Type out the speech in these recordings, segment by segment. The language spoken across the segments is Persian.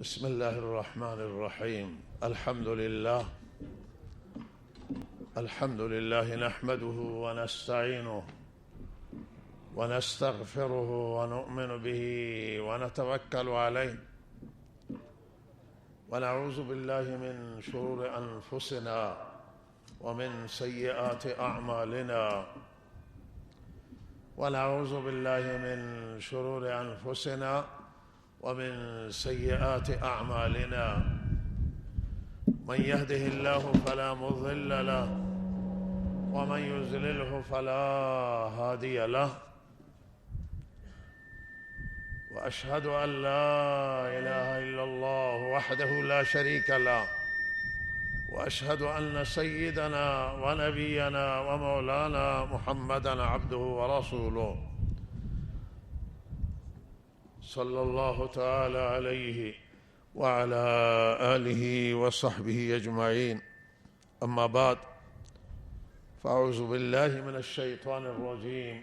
بسم الله الرحمن الرحيم. الحمد لله نحمده ونستعينه ونستغفره ونؤمن به ونتوكل عليه، ونعوذ بالله من شرور أنفسنا ومن سيئات أعمالنا ونعوذ بالله من شرور أنفسنا ومن سيئات أعمالنا. من يهده الله فلا مضل له ومن يضلله فلا هادي له، وأشهد أن لا إله إلا الله وحده لا شريك له، وأشهد أن سيدنا ونبينا ومولانا محمدًا عبده ورسوله صلى الله تعالى عليه وعلى آله وصحبه أجمعين. أما بعد، فأعوذ بالله من الشيطان الرجيم.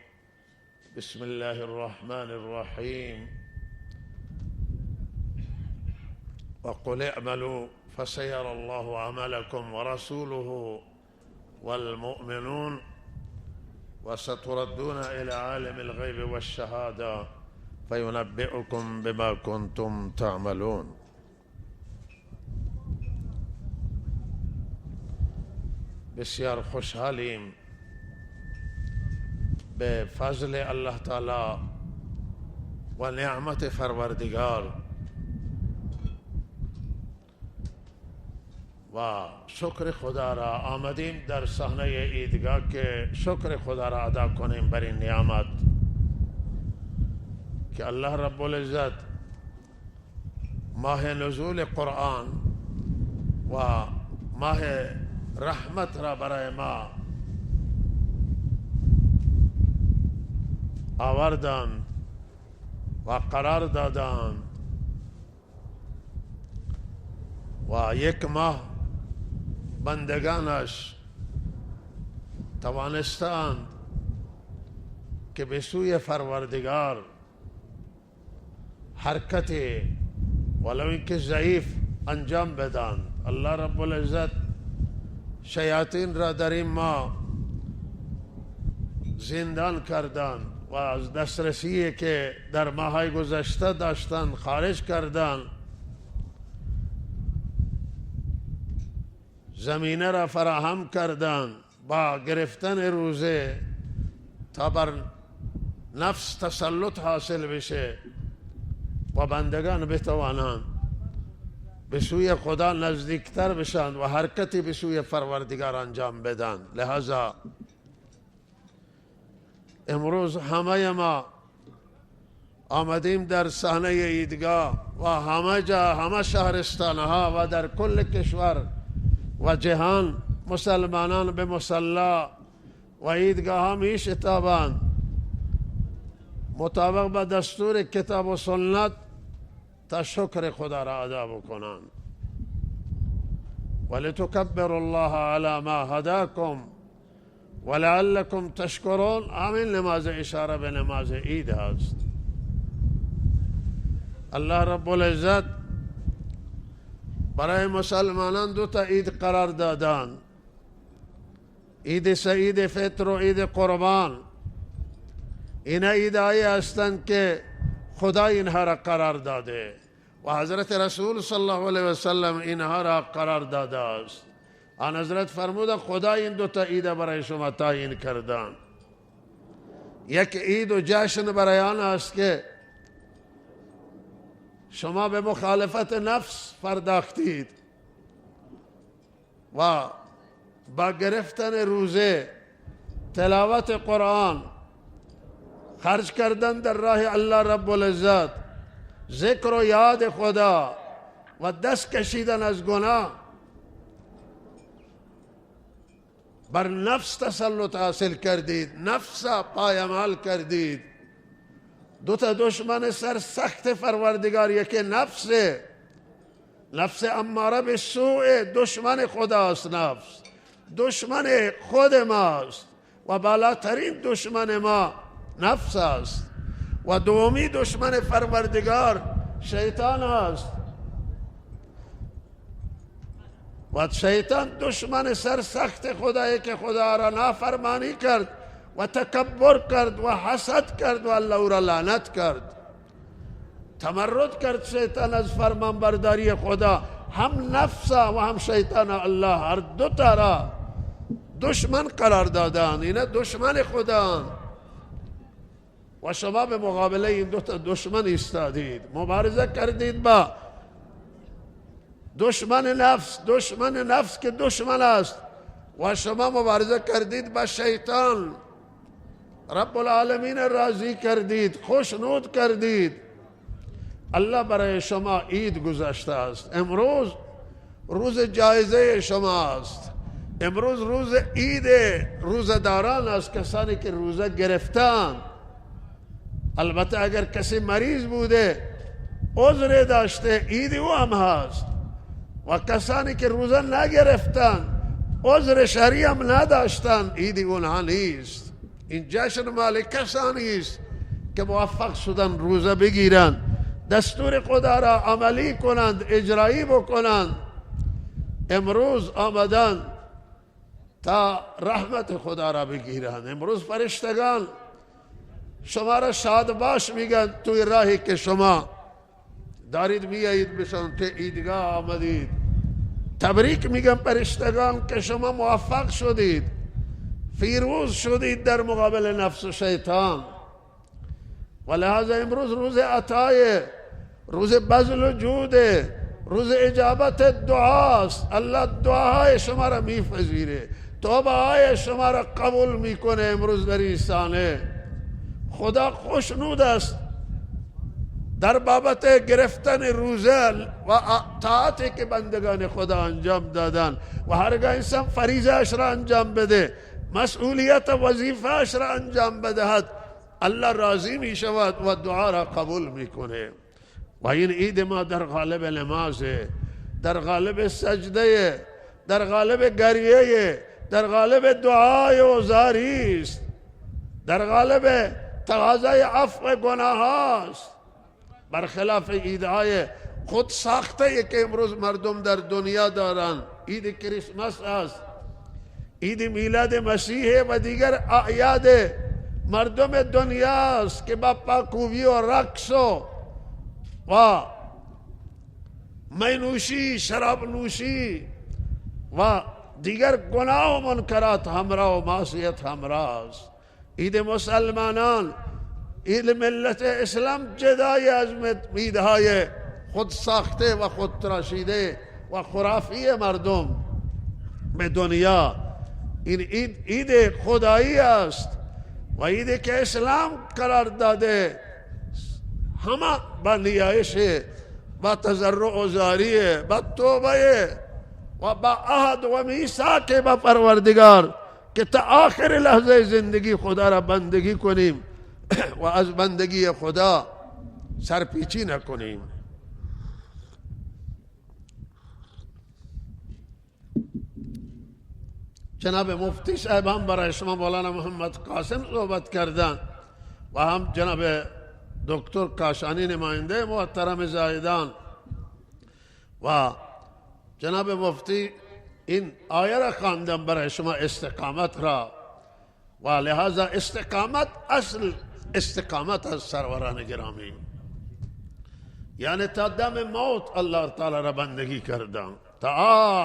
بسم الله الرحمن الرحيم. وقل اعملوا فسيرى الله عملكم ورسوله والمؤمنون وستردون إلى عالم الغيب والشهادة فينبئكم بما كنتم تعملون. بسیار خوشحالیم به فضل الله تعالی و نعمت پروردگار و شکر خدا را آمدیم در صحنه عیدگاه که شکر خدا را ادا کنیم بر این نعمت که الله رب العزت ماه نزول قرآن و ماه رحمت را برای ما آوردند و قرار دادند و یک ماه بندگانش توانستند که به سوی پروردگار حرکت ولو اینکه ضعیف انجام بدن. الله رب العزت شیاطین را در این ماه زندان کردند و از دسترسی که در ماه‌های گذشته داشتند خارج کردند. زمینه را فراهم کردند با گرفتن روزه تا بر نفس تسلط حاصل بشه و بندگان بتوانند به سوی خدا نزدیکتر بشند و حرکتی به سوی پروردگار انجام بدن. لہذا امروز همه ما آمدیم در صحنه عیدگاه و همه جا، همه شهرستانها و در کل کشور و جهان مسلمانان به مصلی و عیدگاه ها می شتابند مطابق به دستور کتاب و سنت تا شکر خدا را ادا بکنند. ولتکبروا الله علی ما هداکم ولعلکم تشکرون. همین نماز اشاره به نماز عید هست. الله رب العزت برای مسلمانان دو تا عید قرار دادند: عید سعید فطر و عید قربان. این عیدهایی هستند که خدا اینها را قرار داده و حضرت رسول صلی الله علیه و سلم اینها را قرار داده است. آن حضرت فرموده خدا این دو تا عید برای شما تعیین کردند. یک عید و جشن برای آن است که شما به مخالفت نفس پرداختید و با گرفتن روزه، تلاوت قرآن، خرج کردن در راه الله رب العزت، ذکر و یاد خدا و دست کشیدن از گناه بر نفس تسلط حاصل کردید، نفس پایمال کردید. دو تا دشمن سرسخت پروردگار، یکی نفس اماره به سوء، دشمن خداست. نفس دشمن خود ماست و بالاترین دشمن ما نفس است و دومی دشمن پروردگار شیطان است و شیطان دشمن سرسخت خدایی که خدا را نافرمانی کرد و تکبر کرد و حسد کرد و الله او را لعنت کرد. تمرد کرد شیطان از فرمان برداری خدا. هم نفس و هم شیطان الله هر دو تا را دشمن قرار دادن. اینا دشمن خدا و شما به مقابله این دو تا دشمن ایستادید، مبارزه کردید با دشمن نفس که دشمن است و شما مبارزه کردید با شیطان. رب العالمین راضی کردید، خوشنود کردید. الله برای شما عید گذاشته است. امروز روز جایزه شماست. امروز روز عید روزداران است، کسانی که روزه گرفتن. البته اگر کسی مریض بوده عذر داشته عید او هم هست، و کسانی که روزه نگرفتن عذر شرعی هم نداشتن عید اونها نیست. این جشن مال کسانی است که موفق شدن روزه بگیرن، دستور خدا را عملی کنند، اجرایی بکنند. امروز آمدن تا رحمت خدا را بگیرند. امروز فرشتگان شما را شاد باش میگن توی راهی که شما دارید میایید بشن که عیدگاه آمدید. تبریک میگن فرشتگان که شما موفق شدید، فیروز شدید در مقابل نفس و شیطان. و لحاظا امروز روز عطای، روز بذل و جود، روز اجابت دعاست. الله دعاهای شما را میپذیره، توبه های شما را قبول میکنه. امروز در این سانه خدا خوشنود است در بابت گرفتن روزه و طاعتی که بندگان خدا انجام دادن. و هرگاه انسان فریضه اش را انجام بده، مسئولیت و وظیفه اش را انجام بدهد، الله راضی می شود و دعا را قبول میکنه. و این عید ما در قالب نماز، در قالب سجده، در قالب گریه، در قالب دعای و زاری است، در قالب تقاضای عفو گناه است. برخلاف عیدهای خود ساخته که امروز مردم در دنیا دارن. عید کریسمس است، عید میلاد مسیح و دیگر اعیاد مردم دنیا است که با پاکوبی و رقص و مینوشی، شراب نوشی و دیگر گناه و منکرات همراه و معصیت همراه است. عید مسلمانان، عید ملت اسلام جدای از عیدهای خود ساخته و خود تراشیده و خرافی مردم به دنیا. این عید خدایی است و عیدی که اسلام قرار داده، همه با نیایش، با تضرع و زاری، با توبه و با عهد و میثاق با پروردگار که تا آخر لحظه زندگی خدا را بندگی کنیم و از بندگی خدا سرپیچی نکنیم. جناب مفتی صاحب هم برای شما مولانا محمد قاسم صحبت کردن و هم جناب دکتر کاشانی نماینده محترم زاهدان و جناب مفتی این آیه را خواندن برای شما استقامت را. و لہذا استقامت اصل استقامت از سروران گرامی، یعنی تا دم موت الله تعالی را بندگی کردن، تا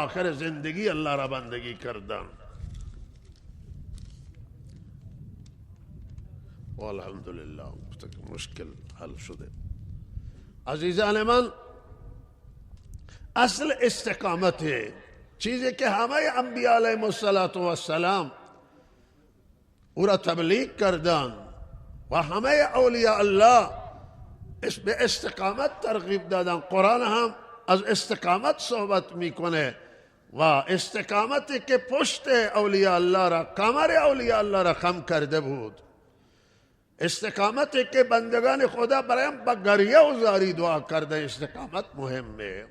آخر زندگی الله را بندگی کردن. و الحمدلله مشکل حل شده. عزیزان من، اصل استقامت ہے، چیزی که همه انبیاء علیهم السلام او را تبلیغ کردن و همه اولیاء الله به استقامت ترغیب دادن. قرآن هم از استقامت صحبت میکنه و استقامتی که پشت اولیاء الله را، کمر اولیاء الله را خم کرده بود، استقامتی که بندگان خدا برایم با گریه و زاری دعا کرده. استقامت مهمه.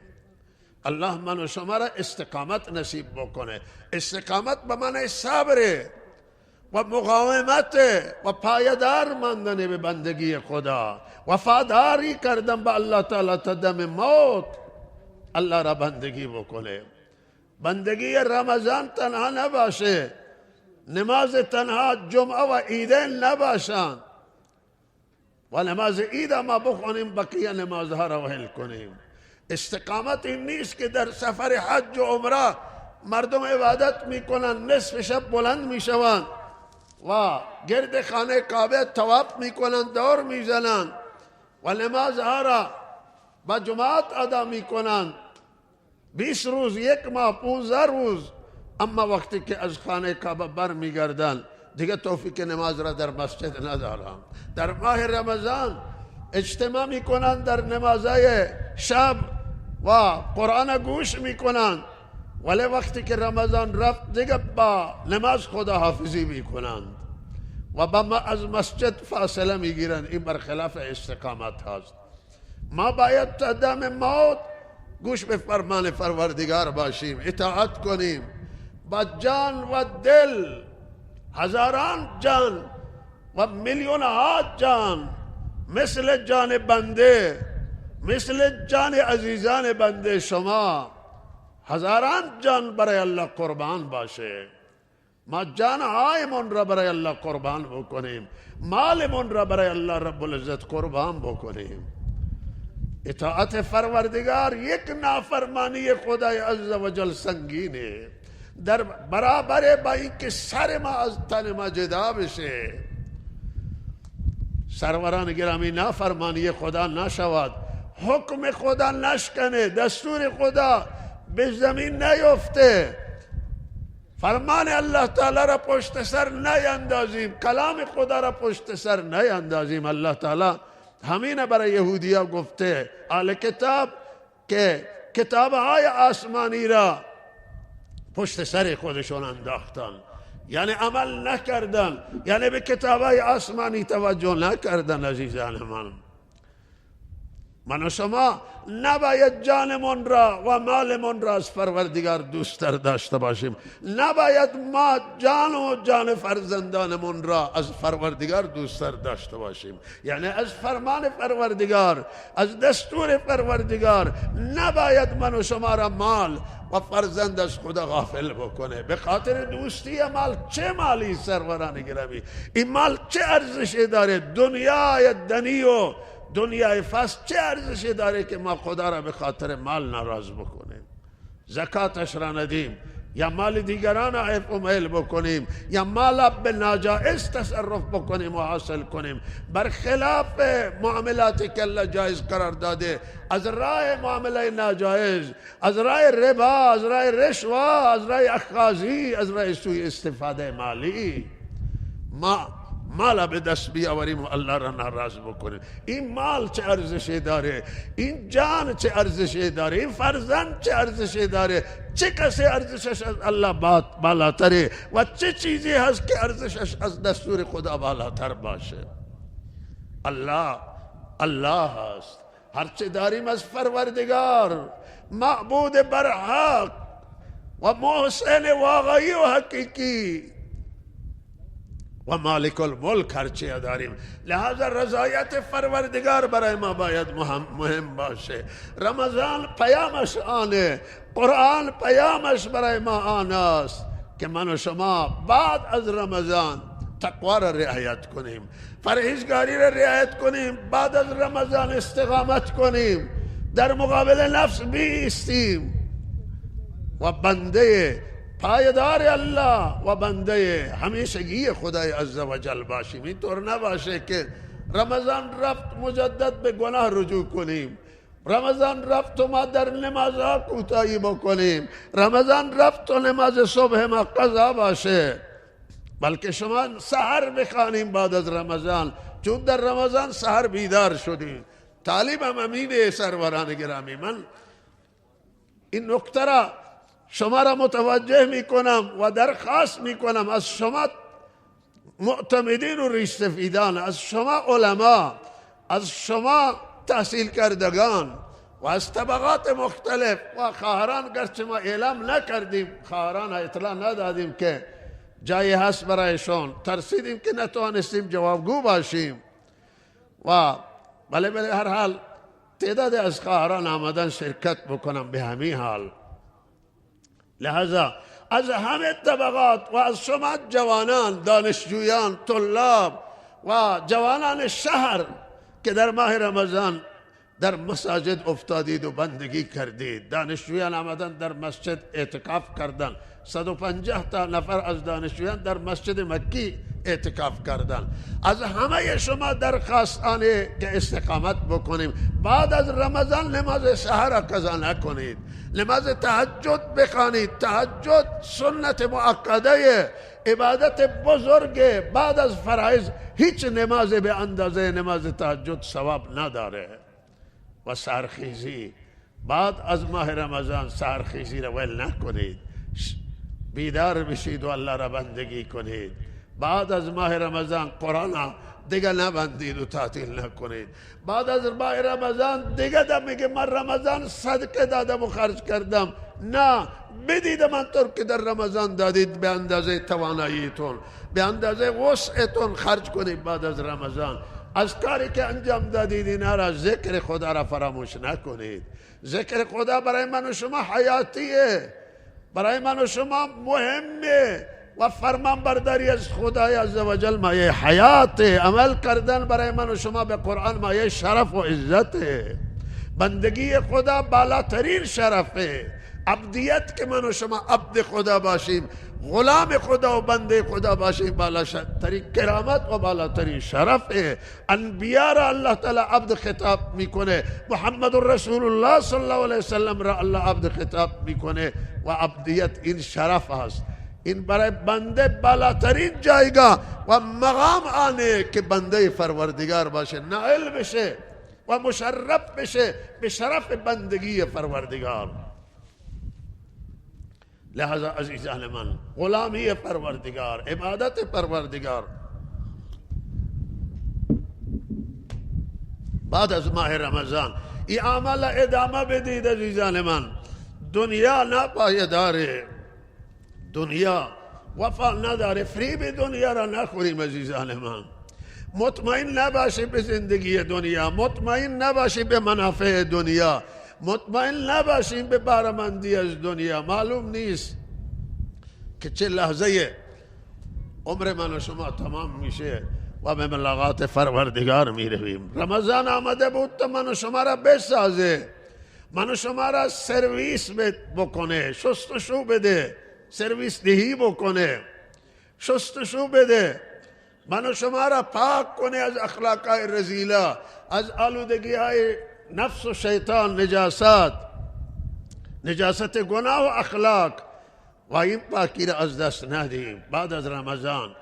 الله من و شما را استقامت نصیب بکنه. استقامت به معنی صبر و مقاومت و پایدار ماندن به بندگی خدا، وفاداری کردن به الله تعالی تا دم موت الله را بندگی بکنه. بندگی رمضان تنها نباشه، نماز تنها جمعه و عیدین نباشند و نماز عید ما بخونیم بقیه نمازها را وحل کنیم. استقامت این نیست که در سفر حج و عمره مردم عبادت میکنن، نصف شب بلند میشوند و گرد خانه کعبه طواف میکنن، دور میزنن و نمازها را با جماعت ادا میکنن 20 روز، 1 ماه، 15 روز. اما وقتی که از خانه کعبه بر میگردن دیگه توفیق نماز را در مسجد ندارن. در ماه رمضان اجتماع میکنن در نمازهای شب و قرآن گوش میکنن، ولی وقتی که رمضان رفت دیگه با نماز خداحافظی میکنند و با از مسجد فاصله میگیرن. این برخلاف استقامت هست. ما باید تا دم موت گوش به فرمان پروردگار باشیم، اطاعت کنیم با جان و دل، هزاران جان و میلیون ها جان، مثل جان بنده، مثل جان عزیزان بنده شما هزاران جان برای الله قربان باشه. ما جانهایمون را برای الله قربان بکنیم، مالمون را برای الله رب العزت قربان بکنیم. اطاعت پروردگار یک نافرمانی خدای عزوجل سنگینه، در برابر با اینکه سر ما از تن ما جدا بشه. سروران گرامی، نافرمانی خدا نشود، حکم خدا نشکنه، دستور خدا به زمین نیفته، فرمان الله تعالی را پشت سر نیندازیم، کلام خدا را پشت سر نیندازیم. الله تعالی همین برای یهودیا گفته، اهل کتاب که کتابهای آسمانی را پشت سر خودشون انداختن، یعنی عمل نکردن، یعنی به کتابهای آسمانی توجه نکردن. عزیزان من و شما نباید جانمون را و مالمون را از پروردگار دوست‌تر داشته باشیم، نباید ما جان و جان فرزندانمون را از پروردگار دوست‌تر داشته باشیم. یعنی از فرمان پروردگار، از دستور پروردگار نباید من و شما را مال و فرزند از خدا غافل بکنه. به خاطر دوستی مال، چه مالی سروران گرامی، این مال چه ارزشی داره؟ دنیای دنی و دنیای فس چه ارزشی داره که ما خدا را به خاطر مال ناراض بکنیم؟ زکاتش را ندیم، یا مال دیگران عیب و میل بکنیم، یا مال به ناجائز تصرف بکنیم و حاصل کنیم، برخلاف معاملاتی که الله جایز قرار داده، از راه معامله ناجائز، از راه ربا، از راه رشوه، از راه اخاذی، از راه سوء استفاده مالی ما مال به دست بیاوریم و الله را ناراض بکنیم. این مال چه ارزشی داره؟ این جان چه ارزشی داره؟ این فرزند چه ارزشی داره؟ چه کسی ارزشش از الله بالاتره و چه چیزی هست که ارزشش از دستور خدا بالاتر باشه؟ الله هست. هرچه داریم از پروردگار، معبود برحق و محسن واقعی و حقیقی و مالک الملک هرچی داریم. لہذا رضایت پروردگار برای ما باید مهم باشه. رمضان پیامش آنه، قرآن پیامش برای ما آناست که من و شما بعد از رمضان تقوا را رعایت کنیم، پرهیزگاری را رعایت کنیم، بعد از رمضان استقامت کنیم، در مقابل نفس بیستیم و بنده پایدار الله و بنده همیشگی خدای عزوجل باشیم. اینطور نباشه که رمضان رفت مجدد به گناه رجوع کنیم، رمضان رفت و ما در نمازها کوتاهی بکنیم، رمضان رفت و نماز صبح ما قضا باشه. بلکه شما سحر بخوانیم بعد از رمضان، چون در رمضان سحر بیدار شدیم. طالبم امینه سروران گرامی، من این نکته را شما را متوجه میکنم و درخواست میکنم از شما معتمدین و ریشسفیدان، از شما علما، از شما تحصیل کردگان و از طبقات مختلف و خواهران، گرچه ما اعلام نکردیم، خواهران اطلاع ندادیم که جایی هست برایشون، ترسیدیم که نتوانستیم جوابگو باشیم و بله هر حال تعداد از خواهران آمدن شرکت بکنم. به همین حال لہذا از همه طبقات و از شما جوانان، دانشجویان، طلاب و جوانان شهر که در ماه رمضان در مساجد افتادید و بندگی کردید، دانشجویان آمدن در مسجد اعتکاف کردن، 150 تا نفر از دانشجویان در مسجد مکی اعتکاف کردن. از همه شما درخواست آنه که استقامت بکنیم. بعد از رمضان نماز سحر قضا نکنید، نماز تهجد بخوانید. تهجد سنت مؤکده، عبادت بزرگ. بعد از فرائض هیچ نماز به اندازه نماز تهجد ثواب نداره. و سحرخیزی بعد از ماه رمضان، سحرخیزی را ول نکنید، بیدار بشید و الله را بندگی کنید. بعد از ماه رمضان قرآن دیگه نبندید و تعطیل نکنید. بعد از ماه رمضان دیگه میگه من رمضان صدقه دادم و خرج کردم. نه، بدید منطور که در رمضان دادید به اندازه تواناییتون، به اندازه وسعتون خرج کنید. بعد از رمضان از کاری که انجام دادید اینا را، ذکر خدا را فراموش نکنید. ذکر خدا برای من و شما حیاتیه، برای من و شما مهمه و فرمان برداری از خدای عزوجل مایه حیات. عمل کردن برای من و شما به قرآن مایه شرف و عزته. بندگی خدا بالاترین شرفه. عبدیت که من و شما عبد خدا باشیم، غلام خدا و بنده خدا باشیم، بالاترین کرامت و بالاترین شرفه. انبیاء را الله تعالی عبد خطاب میکنه، محمد رسول الله صلی الله علیه وسلم را الله عبد خطاب میکنه. و عبدیت این شرف است. این برای بنده بالاترین جایگاه و مقام آنه که بنده پروردگار باشه، نائل بشه و مشرف بشه به شرف بندگی پروردگار. لہذا عزیزان من، غلامی پروردگار، عبادت پروردگار. بعد از ماه رمضان این عمل ادامه بدید عزیزان من. دنیا ناپایداره، دنیا وفا نداره. فریب دنیا را نخوریم عزیزان من. مطمئن نباشی به زندگی دنیا، مطمئن نباشی به منافع دنیا، مطمئن نباشیم به بارمندی از دنیا. معلوم نیست که چه لحظه عمر من و شما تمام میشه و به ملاقات پروردگار میرویم. رمضان آمده بود تا من و شما را بسازه، من و شما را سرویس بکنه، شستشو بده، سرویس دهی بکنه، شستشو بده، من و شما را پاک کنه از اخلاقای رذیله، از آلودگی های نفس و شیطان، نجاست گناه و اخلاق. و این پاکی را از دست ندیم. بعد از رمضان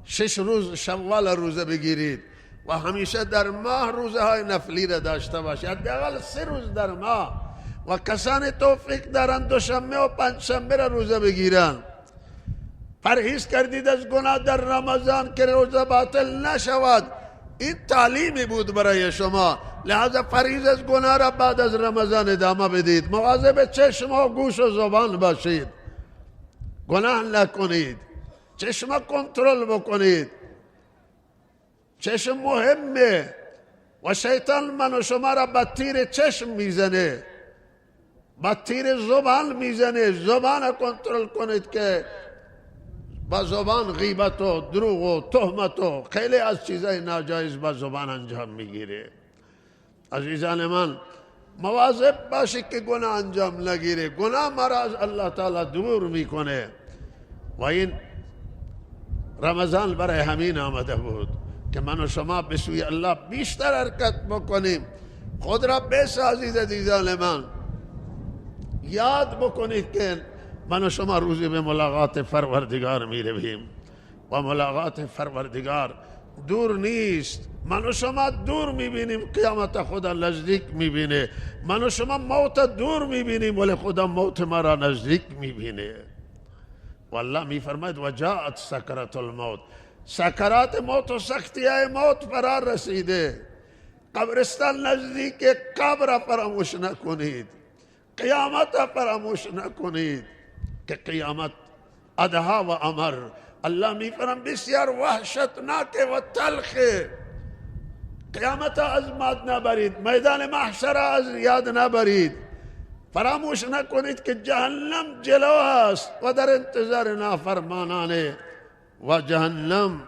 6 روز شوال روزه بگیرید و همیشه در ماه روزه های نفلی را داشته باشید، حداقل 3 روز در ماه. و کسان توفیق دارند دوشنبه و پنجشنبه را روزه بگیرند. پرهیز کردید از گناه در رمضان که روزه باطل نشود. این تعلیمی بود برای شما. لہذا پرهیز از گناه را بعد از رمضان ادامه بدید. مواظب چشم و گوش و زبان باشید، گناه نکنید، چشم کنترل بکنید. چشم مهمه و شیطان من و شما را با تیر چشم میزنه، با تیر زبان میزنه. زبان کنترل کنید که با زبان غیبت و دروغ و تهمت و خیلی از چیزای ناجایز با زبان انجام میگیره. عزیزان من، مواظب باشید که گناه انجام نگیره. گناه مرا از الله تعالی دور میکنه. و این رمضان برای همین آمده بود که من و شما به سوی الله بیشتر حرکت بکنیم، خود را بسازید. عزیزان من، یاد بکنید که من و شما روزی به ملاقات پروردگار می رویم و ملاقات پروردگار دور نیست. من و شما دور می بینیم، قیامت خدا نزدیک می بینه. من و شما موت دور می بینیم ولی خدا موت ما را نزدیک می بینه. والله می فرماید و جاءت سکرات الموت، سکرات موت و سختی های موت فرار رسیده. قبرستان نزدیک، قبر فراموش نکنید، قیامت فراموش نکنید که قیامت ادها و امر. الله می فرم بسیار وحشتناک و تلخه. قیامت از ماد نبرید، میدان محشر از یاد نبرید. فراموش نکنید که جهنم جلو است و در انتظار نافرمانانه و جهنم.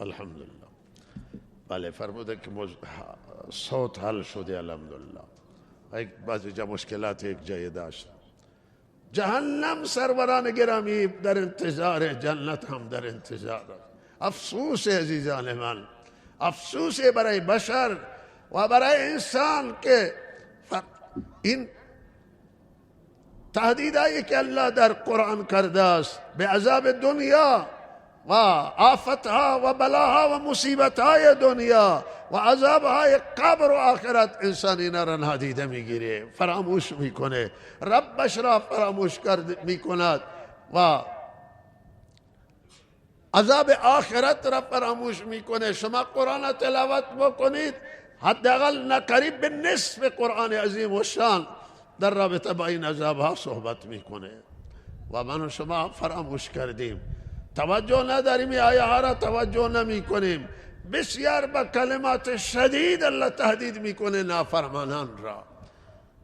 الحمدلله. بله فرموده که صوت حل شده الحمدلله. یک بعضی جا مشکلات یک جای داشت. جهنم سروران گرامی در انتظار، جنت هم در انتظار. افسوس عزیزان من، افسوس برای بشر و برای انسان که این تهدیدایی که الله در قرآن کرده است به عذاب دنیا و آفتها و بلاها و مصیبتهای دنیا و عذابهای قبر و آخرت، انسان اینا را نادیده میگیره، فراموش میکنه، ربش را فراموش میکند و عذاب آخرت را فراموش میکنه. شما قرآن تلاوت بکنید، حداقل نقریب به نصف قرآن عظیم و شان در رابطه با این عذابها صحبت میکنه و من و شما فراموش کردیم، توجه نداریم، این آیه ها را توجه نمی کنیم. بسیار با کلمات شدید الله تهدید میکنه نافرمانان را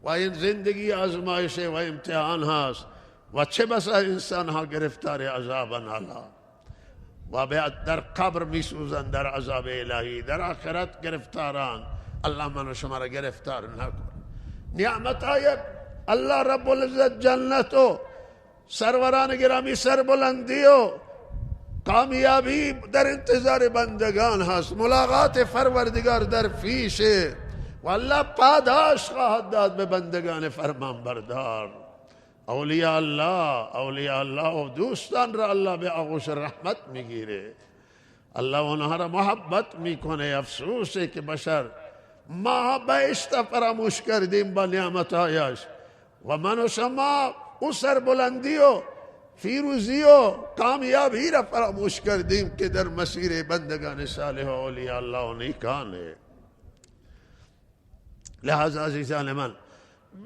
و این زندگی آزمایش و امتحان هست و چه بسا انسان ها گرفتار عذاب نالا و در قبر میسوزن در عذاب الهی، در آخرت گرفتاران. الله من و شما را گرفتار نکن. نعمت های الله رب العزت، جنت و سروران گرامی سربلندی و کامیابی در انتظار بندگان هست. ملاقات پروردگار در پیشه و الله پاداش خواهد داد به بندگان فرمان بردار. اولیاء الله و دوستان را الله به آغوش رحمت میگیره، الله اونها را محبت میکنه. افسوسه که بشر ما بهشت فراموش کردیم با نعمتهایش و من و شما او سربلندی و فیروزی و کامیابی را فراموش کردیم که در مسیر بندگان صالح و اولیاء الله و نیکانه. لہذا عزیزان من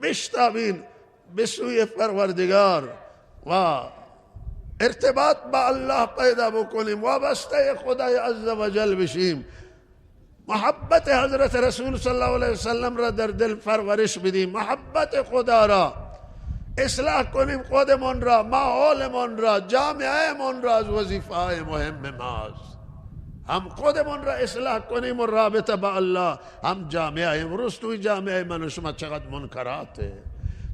بشتابین به سوی پروردگار و ارتباط با الله پیدا بکنیم، وابسته خدای عز و جل بشیم، محبت حضرت رسول صلی الله علیه وسلم را در دل پرورش بدیم، محبت خدا را اصلاح کنیم، خودمون را، ماحولمون را، جامعه من را از وظیفه های مهم ماست. هم خودمون را اصلاح کنیم و رابطه با الله، هم جامعه. امروز توی جامعه من و شما چقدر منکراته،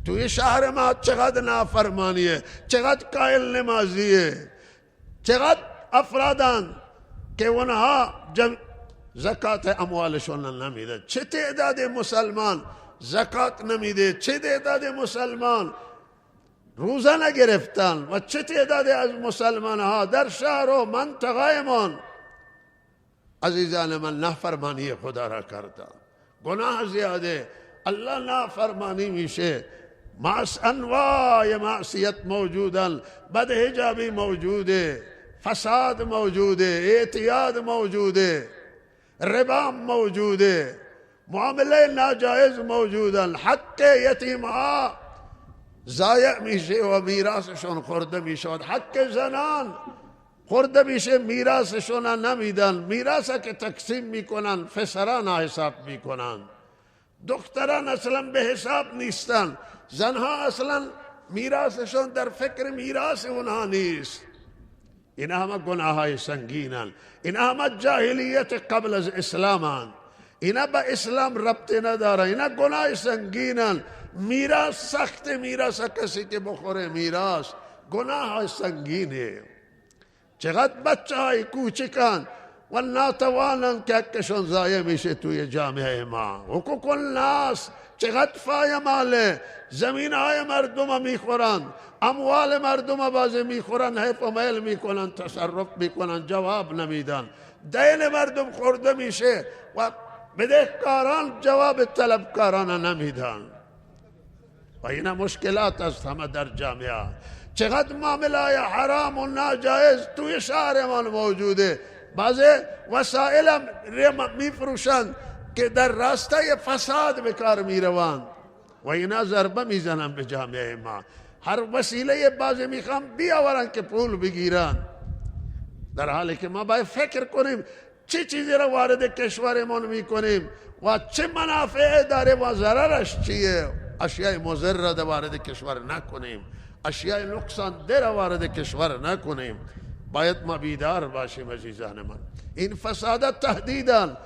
توی شهر ما چقدر نافرمانیه، چقدر قائل نمازیه، چقدر افرادان که اونها زکات اموالشون نمیده. چه تعداد مسلمان زکات نمیده، چه تعداد مسلمان روزه نگرفتن و چه تعداد از مسلمان ها در شهر و منطقه من عزیزان من نافرمانی خدا را کردن. گناه زیاده، الله نافرمانی میشه. انواع معصیت موجودن، بدحجابی موجوده، فساد موجوده، اعتیاد موجوده، ربا موجوده، معامله ناجائز موجودن، حق یتیم ها ضایع میشه و میراثشون خورده میشود، حق زنان خورده میشه، میراثشون نمیدن، میراث که تقسیم میکنن پسران حساب میکنن، دختران اصلا به حساب نیستن، زنها اصلا میراثشون در فکر میراث اونها نیست. این همه گناه های سنگینن، این همه جاهلیت قبل از اسلامان، اینا با اسلام ربط نداره، اینا گناه سنگینن. میراث سخت، میراث کسی که بخوره میراث گناه سنگینه. چقدر بچه های کوچکان و ناتوانن که حقشون ضایع میشه توی جامعه ما. حقوق الناس چقدر فایماله، زمین های مردم میخورن، اموال مردم بازی میخورن، حیف و میل میکنن، تصرف میکنن، جواب نمیدن، دین مردم خورده میشه و بدهکاران جواب طلبکاران نمیدن و این مشکلات است همه در جامعه. چقدر معامله حرام و ناجائز توی شهرمان موجوده. بعضی وسائل میفروشند که در راسته فساد به کار میروند و اینا ضربه میزنن به جامعه ما. هر وسیله بعضی میخوان بیاورن که پول بگیرن، در حالی که ما باید فکر کنیم چه چیزی را وارد کشورمون میکنیم و چه منافع داره و ضررش چیه. اشیاء مضر را وارد کشور نکنیم، اشیاء نقصان ده وارد کشور نکنیم. باید ما بیدار باشیم عزیزان من. این فسادات تهدیدن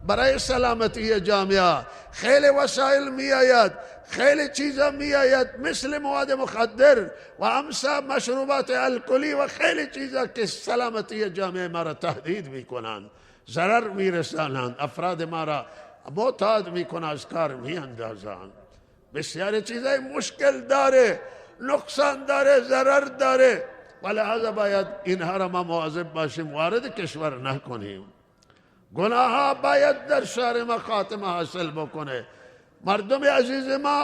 برای سلامتی جامعه. خیلی وسایل می آید، خیلی چیزا می آید مثل مواد مخدر و امثال مشروبات الکلی و خیلی چیزا که سلامتی جامعه ما را تهدید می کنند، ضرر می رسانند، افراد ما را معتاد می کنند، از کار می اندازند. بسیاری چیزای مشکل داره، نقصان داره، ضرر داره و لحاظا باید اینها را ما مواظب باشیم وارد کشور نکنیم. گناه ها باید در شهر ما خاتمه حاصل بکنه. مردم عزیز ما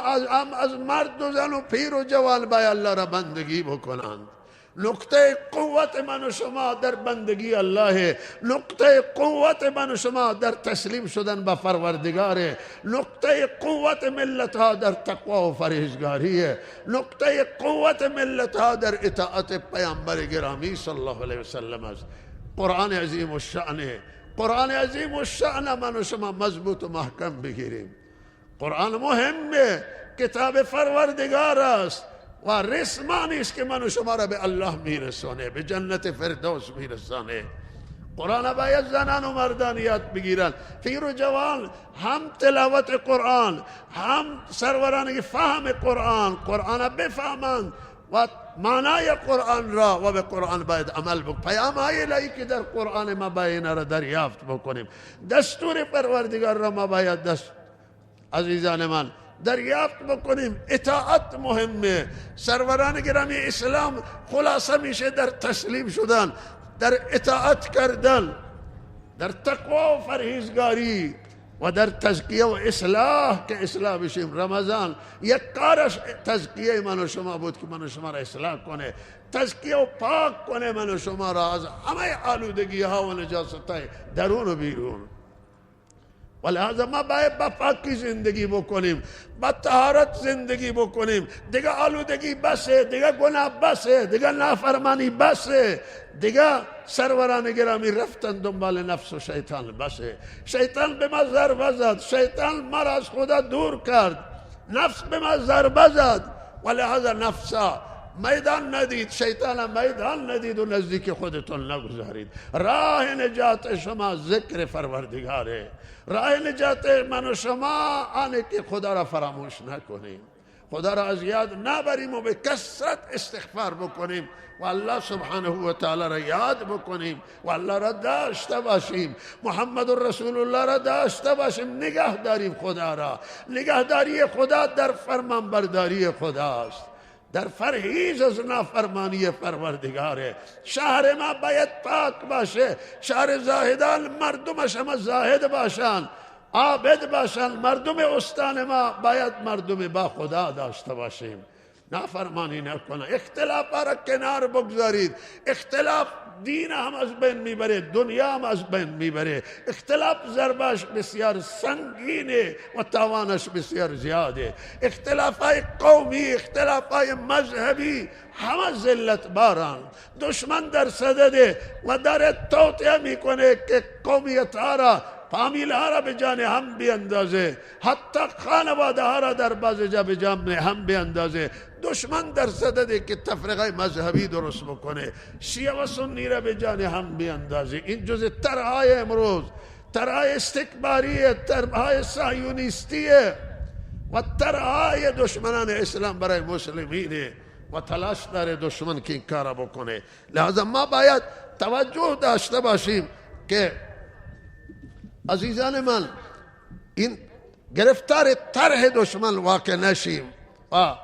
از مرد و زن و پیر و جوان باید الله را بندگی بکنند. نقطه قوت من و شما در بندگی الله، نقطه قوت من و شما در تسلیم شدن به پروردگار، نقطه قوت ملت ها در تقوا و پرهیزگاریه، نقطه قوت ملت ها در اطاعت پیامبر گرامی صلی الله علیه وسلم است. قرآن عظیم الشأن، قرآن عظیم الشأن من و شما مضبوط و محکم بگیریم. قرآن مهمه، کتاب پروردگار است و رسمانی است که من و شما را به الله میرسانه، به جنت فردوس میرسانه. قرآن باید زنان و مردان یاد بگیرن، پیر و جوان، هم تلاوت قرآن، هم سروران فهم قرآن، قرآن بفهمند و معنای قرآن را و به قرآن باید عمل بکنیم. پیام های الهی که در قرآن ما باید را دریافت بکنیم، دستور پروردگار را ما باید عزیزان من دریافت بکنیم. اطاعت مهمه. سروران گرامی اسلام خلاصه میشه در تسلیم شدن، در اطاعت کردن، در تقوا و پرهیزگاری و در تزکیه و اصلاح که اصلاح بشیم. رمضان یک کارش تزکیه من و شما بود که من و شما را اصلاح کنه، تزکیه و پاک کنه من و شما را از همه آلودگی ها و نجاست های درون و بیرون. و لحاظا ما باید با پاکی زندگی بکنیم، با طهارت زندگی بکنیم. دیگه آلودگی بسه، دیگه گناه بسه، دیگه نافرمانی بسه، دیگه سروران گرامی رفتن دنبال نفس و شیطان بسه. شیطان به ما ضربه زد، شیطان ما را از خدا دور کرد، نفس به ما ضربه زد و لحاظا نفسا میدان ندید، شیطان میدان ندید و نزدیک خودتون نگذارید. راه نجات شما ذکر پروردگاره، راه نجات من و شما آنه که خدا را فراموش نکنیم، خدا را از یاد نبریم و به کثرت استغفار بکنیم و الله سبحانه و تعالی را یاد بکنیم و الله را داشته باشیم، محمد رسول الله را داشته باشیم، نگه داریم خدا را. نگهداری خدا در فرمانبرداری خداست، در پرهیز از نافرمانی پروردگاره. شهر ما باید پاک باشه، شهر زاهدان مردمش هم زاهد باشن، عابد باشن. مردم استان ما باید مردم با خدا داشته باشیم، نافرمانی نکنه. اختلاف را کنار بگذارید. اختلاف دین هم از بین میبره، دنیا هم از بین میبره. اختلاف ضربش بسیار سنگینه و تاوانش بسیار زیاده. اختلاف های قومی، اختلاف های مذهبی همه ذلت باران. دشمن در صدده و داره توطئه میکنه که قومیت ها را، فامیل ها را به جان هم بیندازه، حتی خانواده ها را در بعض جا به جان هم بیندازه. دشمن در صدده که تفرقه مذهبی درست بکنه، شیعه و سنی را به جان هم بیندازه. این جز طرحهای امروز، طرحهای استکباریه، طرحهای صهیونیستیه و طرحهای دشمنان اسلام برای مسلمینه و تلاش داره دشمن که این کارا بکنه. لذا ما باید توجه داشته باشیم که عزیزان من این گرفتار طرح دشمن واقع نشیم و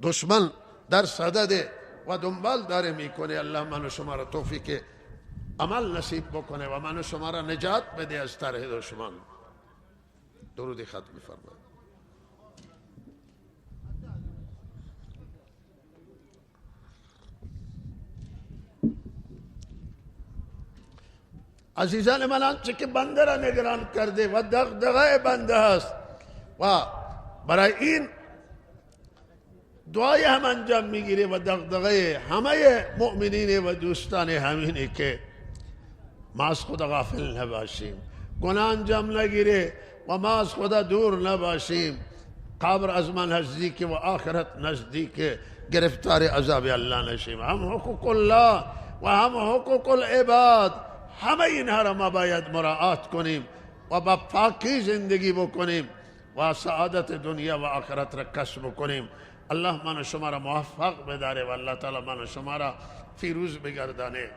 دشمن در صدد و دنبال داره میکنه. الله من و شما را توفیق عمل نصیب بکنه و من و شما را نجات بده از طرح دشمن. درود ختم فرمایید. عزیزان من، آنچه که بنده را نگران کرده و دغدغه بنده است و برای این دعای هم انجام میگیره و دغدغه همه مؤمنین و دوستان همینه که ما از خدا غافل نباشیم، گناه انجام نگیره و ما از خدا دور نباشیم. قبر از من نزدیک و آخرت نزدیک، گرفتار عذاب الله نشیم. هم حقوق الله و هم حقوق العباد، همه اینها را ما باید مراعات کنیم و با پاکی زندگی بکنیم و سعادت دنیا و آخرت را کسب کنیم. الله من و شما را موفق بداره و الله تعالی من و شما را فیروز بگردانه.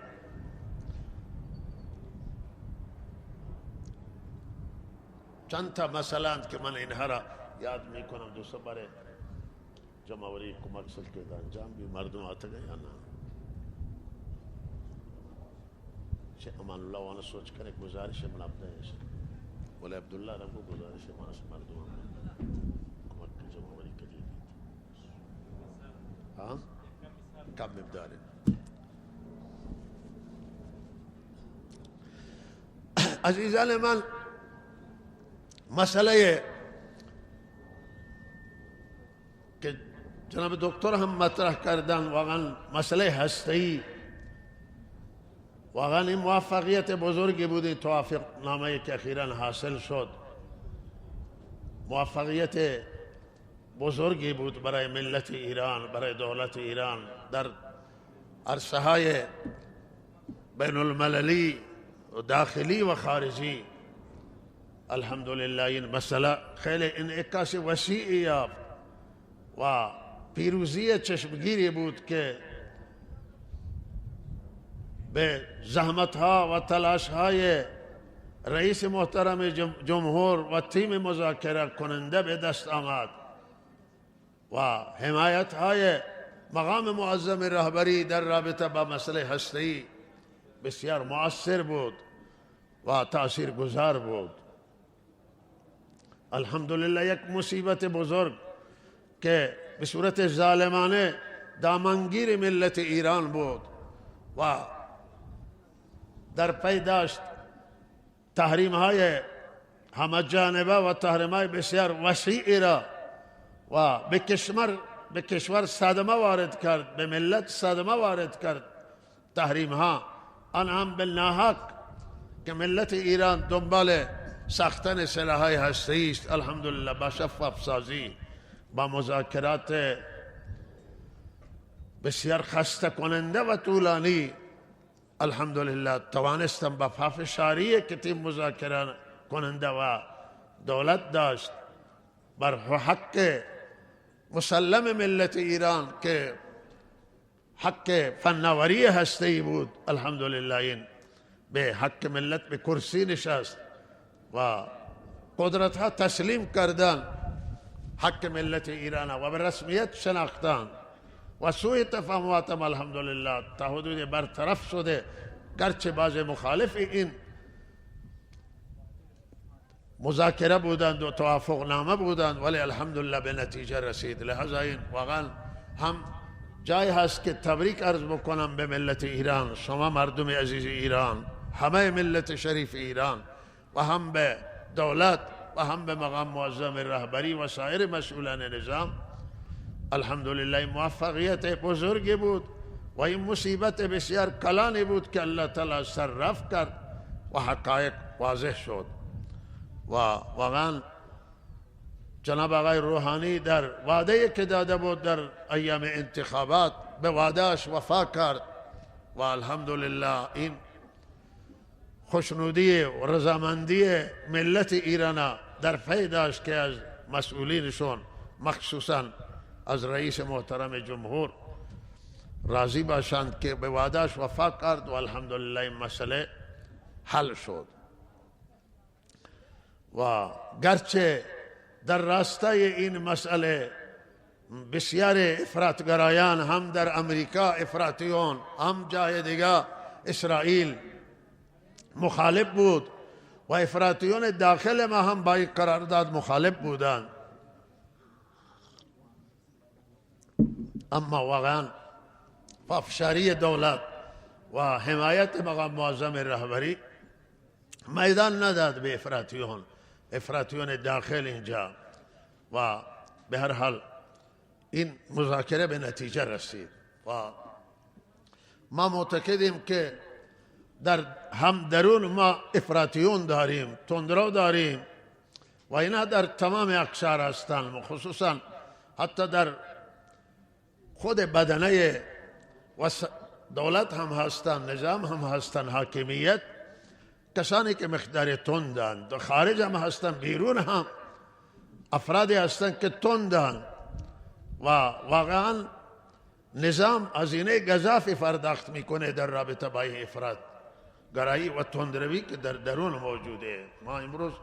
چند تا مثلا که من اینها را یاد میکنم، دوستا برای جمعوری کمک سل که انجام بی مردم آتا گئے یا نه. شیخ امان اللہ وانا سوچ کر ایک گزارش من اپنے بولے عبداللہ رنگو گزارش مانا سے مردم کمک کی جمعوری کری ہاں کم مقدار عزیزان من، مسئله که جناب دکتر هم مطرح کردن واقعا مسئله هسته‌ای، واقعا این موفقیت بزرگی بود. این توافق نامه‌ای که اخیراً حاصل شد موفقیت بزرگی بود برای ملت ایران، برای دولت ایران در عرصه‌های بین المللی و داخلی و خارجی. الحمدلله این مسئله خیلی انعکاس وسیعی یافت و پیروزی چشمگیری بود که به زحمتها و تلاشهای رئیس محترم جمهور و تیم مذاکره کننده به دست آمد و حمایتهای مقام معظم رهبری در رابطه با مسئله هسته‌ای بسیار مؤثر بود و تاثیرگذار بود. الحمدلله یک مصیبت بزرگ که به صورت ظالمانه دامنگیر ملت ایران بود و در پی داشت تحریم های همه جانبه و تحریم های بسیار وسیعی را و به کشور صدمه وارد کرد، به ملت صدمه وارد کرد. تحریم ها آن هم بالناحق که ملت ایران دنبال ساختن سلاح‌های هسته‌ای است. الحمدلله با شفاف سازی، با مذاکرات بسیار خسته کننده و طولانی، الحمدلله توانستم با پافشاری که تیم مذاکره کننده و دولت داشت بر حق مسلم ملت ایران که حق فناوری هسته‌ای بود، الحمدلله این به حق ملت به کرسی نشست و قدرت ها تسلیم کردن حق ملت ایران و به رسمیت شناختن و سوء تفاهماتم الحمدلله تا حدود برطرف شده. گرچه بعض مخالف این مذاکره بودند و توافق نامه بودند ولی الحمدلله به نتیجه رسید. لحظه این واقعا هم جای هست که تبریک عرض بکنم به ملت ایران، شما مردم عزیز ایران، همه ملت شریف ایران و هم به دولت و هم به مقام معظم رهبری و سایر مسئولان نظام. الحمدلله این موفقیت بزرگی بود و این مصیبت بسیار کلانی بود که الله تعالی صرف کرد و حقایق واضح شد و واقعا جناب آقای روحانی در وعده که داده بود در ایام انتخابات به وعدهش وفا کرد و الحمدلله این خوشنودی و رضامندی ملت ایران در پی داشت که از مسئولینشون مخصوصا از رئیس محترم جمهور راضی باشند که به وعدهش وفا کرد و الحمدلله این مسئله حل شد. و گرچه در راستای این مسئله بسیار افراطگرایان هم در امریکا افراطیون هم جای دیگه اسرائیل مخالف بود و افراطیون داخل ما هم با این قرارداد مخالف بودند، اما واقعا پافشاری دولت و حمایت مقام معظم رهبری میدان نداد به افراطیون داخل اینجا و به هر حال این مذاکره به نتیجه رسید و ما معتقدیم که در هم درون ما افراطیون داریم، تندرو داریم و اینا در تمام اقشار هستند، خصوصا حتی در خود بدنه و دولت هم هستند، نظام هم هستند، حاکمیت، کسانی که مقدار تندند. در خارج هم هستند، بیرون هم افرادی هستند که تندند و واقعا نظام هزینه گزافی پرداخت میکنه در رابطه با افراط گرایی و تندروی که در درون موجوده. ما امروز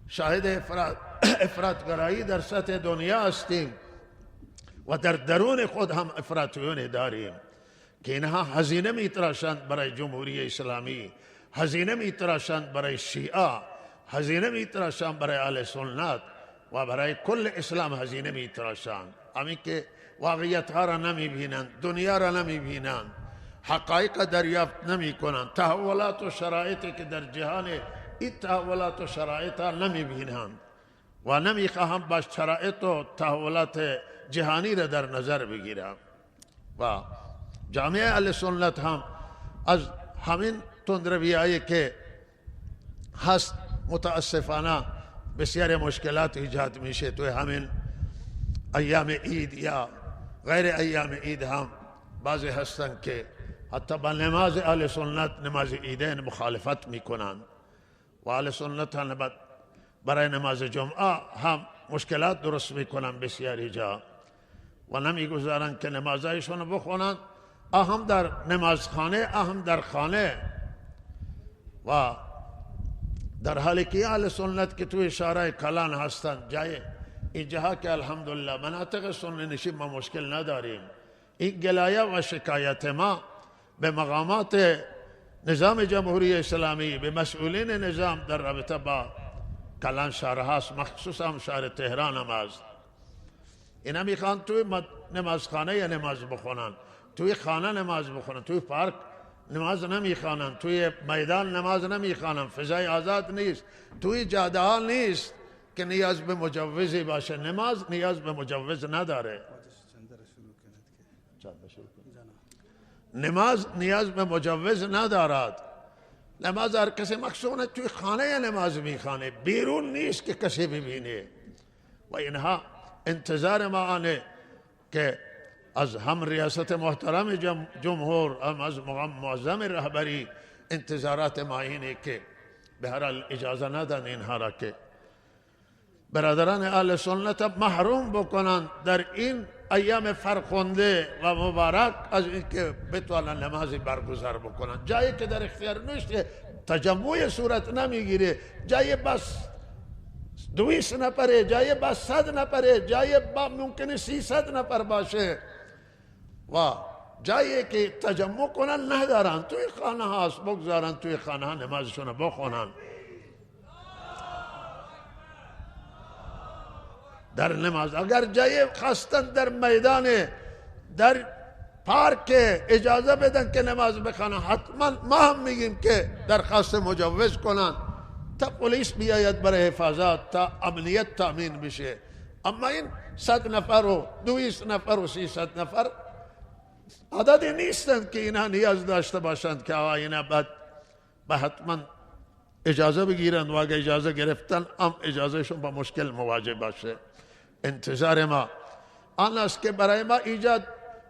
شاهد افراط گرایی در سطح دنیا هستیم و در درون خود هم افراطیون داریم که اینها هزینه میتراشند برای جمهوری اسلامی، هزینه میتراشند برای شیعه، هزینه میتراشند برای اهل سنت و برای کل اسلام هزینه میتراشند. همین که واقعیت ها را نمی بینند، دنیا را نمی بینند، حقایق دریافت نمی کنند، تحولات و شرایطی که در جهان این تحولات و شرایط ها نمی بینند و نمی خواهم با شرایط و تحولات جهانی را در نظر بگیرم. و جامعه اهل سنت هم از همین تندروی‌هایی که هست متاسفانه بسیار مشکلات ایجاد میشه. توی همین ایام عید یا غیر ایام عید هم بعضی هستن که حتی با نماز اهل سنت، نماز عیدین مخالفت میکنن و اهل سنت هم برای نماز جمعه هم مشکلات درست میکنن بسیاری جا و نمیگذارن که نمازایشون بخونن، اهم در نمازخانه، اهم در خانه. و در حالی که اهل سنت که توی شارع کلان هستند، جای اینجاها که الحمدلله مناطق سنی نشین ما مشکل نداریم، این گلایه و شکایت ما به مقامات نظام جمهوری اسلامی، به مسئولین نظام در رابطه با کلان شهر هست، مخصوصا شهر تهران هم هست. اینا میخوان توی نمازخانه یا نماز بخونن، توی خانه نماز بخونن، توی پارک نماز نمیخوانن، توی میدان نماز نمیخوانن، فضای آزاد نیست، توی جاده ها نیست که نیاز به مجوزی باشه. نماز نیاز به مجوز نداره، نماز نیاز به مجوز ندارد. نماز هر کسی مخصوصا توی خانه نماز میخوانه، بیرون نیست که کسی ببینه. و اینها انتظار ما آنه که از هم ریاست محترم جمهور، هم از معظم رهبری انتظارات ما اینه که به هر حال اجازه ندن اینها را که برادران اهل سنت محروم بکنن در این ایام فرخنده و مبارک از اینکه بتوانن نمازی برگزار بکنن. جایی که در اختیار نیست تجمع صورت نمیگیره، جای بس 200 نفره، جای بس 100 نفره، جای بس ممکنه 300 نفر باشه و جایی که تجمع کنن ندارن، توی خانه هاست، بگذارن توی خانه ها نمازشون بخونن. در نماز اگر جای خواستن در میدان، در پارک اجازه بدن که نماز بخونن، حتما ما هم میگیم که درخواست مجوز کنن تا پلیس بیاید برای حفاظت، تا امنیت تامین بشه. اما این 100 نفر و 200 نفر و 300 نفر عددی نیستند که اینا نیاز داشته باشند که اینا بعد به حتما اجازه بگیرند و اگر اجازه گرفتن هم اجازهشون با مشکل مواجه باشه. انتظار ما آن است که برای ما ایجاد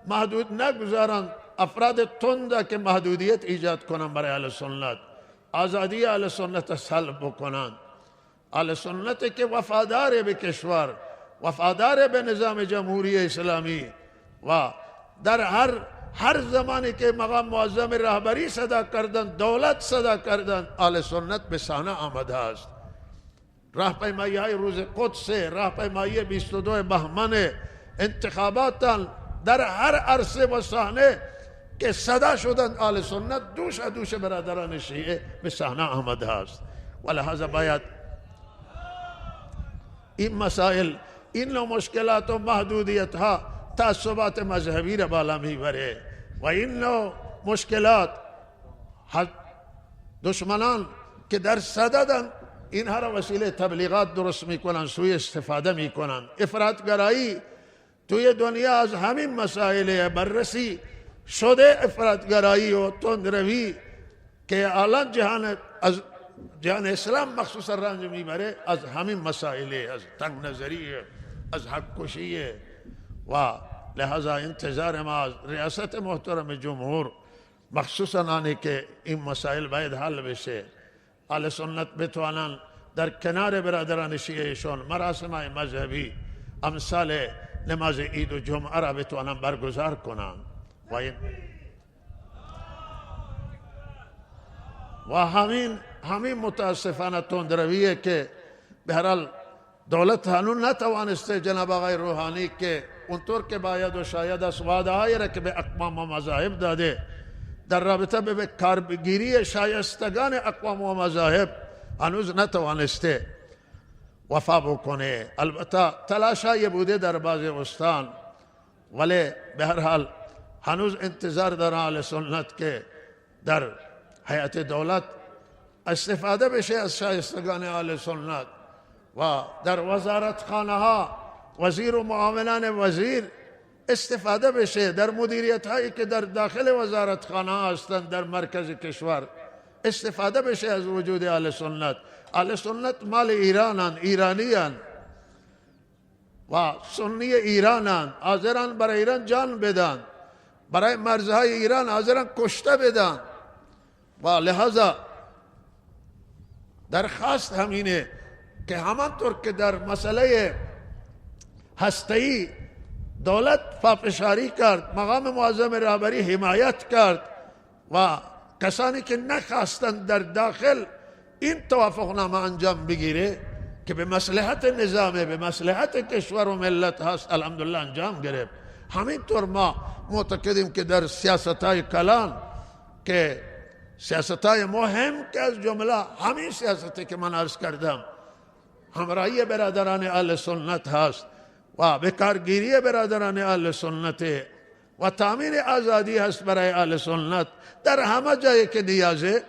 محدود نگذارند، افراد تند که محدودیت ایجاد کنند برای اهل سنت، آزادی اهل سنت سلب بکنند. اهل سنت که وفادار به کشور، وفادار به نظام جمهوری اسلامی و در هر زمانی که مقام معظم رهبری صدا کردن، دولت صدا کردن، اهل سنت به صحنه آمده است. راهپیمایی های روز قدس، راهپیمایی 22 بهمن، انتخابات در هر عرصه و صحنه که صدا شدن، اهل سنت دوش برادران شیعه به صحنه آمده است. و لحاظا باید این مسائل، این نوع مشکلات و محدودیت ها تعصبات مذهبی را بالا میبره و این نوع مشکلات دشمنان که در صددن اینها را وسیله تبلیغات درست میکنن، سوی استفاده میکنن. افراطگرایی توی دنیا از همین مسائل بررسی شده، افراطگرایی و تندروی که الان جهان از جهان اسلام مخصوصا رنج میبره از همین مسائل، از تنگ نظری، از حق کشی. و لہذا انتظار ما از ریاست محترم جمهور مخصوصا آنی که این مسائل باید حل بشه. اهل سنت بتوانند در کنار برادران شیعهشون مراسم مذهبی امثال نماز عید و جمعه را بتوانند برگزار کنند. و همین متاسفانه تندرویه که به هر حال دولت هنوز نتوانسته جناب آقای روحانی که اونطور که باید و شاید است وعده هایی را که به اقوام و مذاهب داده در رابطه به کارگیری شایستگان اقوام و مذاهب هنوز نتوانسته وفا بکنه. البته تلاشای بوده در بعض استان، ولی به هر حال هنوز انتظار دارن اهل سنت که در هیئت دولت استفاده بشه از شایستگان اهل سنت و در وزارتخانه ها وزیر و معاونان وزیر استفاده بشه، در مدیریت هایی که در داخل وزارتخانه ها هستند در مرکز کشور استفاده بشه از وجود اهل سنت. اهل سنت مال ایرانند، ایرانیان و سنی ایرانند، حاضران برای ایران جان بدن، برای مرزهای ایران حاضران کشته بدن. و لہذا درخواست همینه که همانطور که در مسئله هسته‌ای دولت پافشاری کرد، مقام معظم رهبری حمایت کرد و کسانی که نخواستند در داخل این توافقنامه انجام بگیره که به مصلحت نظامه، به مصلحت کشور و ملت هست، الحمدلله انجام گرفت. همینطور ما معتقدیم که در سیاست‌های کلان که سیاست‌های مهم که از جمله همین سیاستی که من عرض کردم همراهی برادران اهل سنت هست و بکارگیری برادران اهل سنت و تامین آزادی هست برای اهل سنت در همه جایی که نیازه.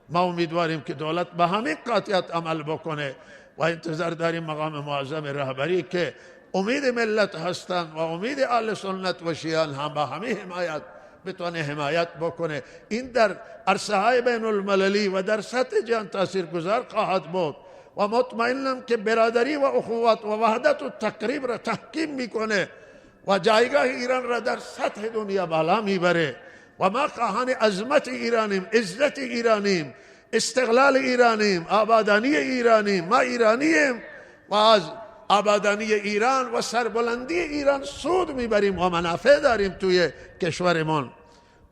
ما امیدواریم که دولت به همین قاطعیت عمل بکنه و انتظار داریم مقام معظم رهبری که امید ملت هستند و امید اهل سنت و شیعان هم با همین حمایت بتونه حمایت بکنه. این در عرصه های بین المللی و در سطح جهان تاثیرگذار خواهد بود و مطمئنم که برادری و اخوت و وحدت و تقریب را تحکیم میکنه و جایگاه ایران را در سطح دنیا بالا میبره. و ما خواهان عظمت ایرانیم، عزت ایرانیم، استقلال ایرانیم، آبادانی ایرانیم. ما ایرانیم و از آبادانی ایران و سربلندی ایران سود میبریم و منافع داریم توی کشورمون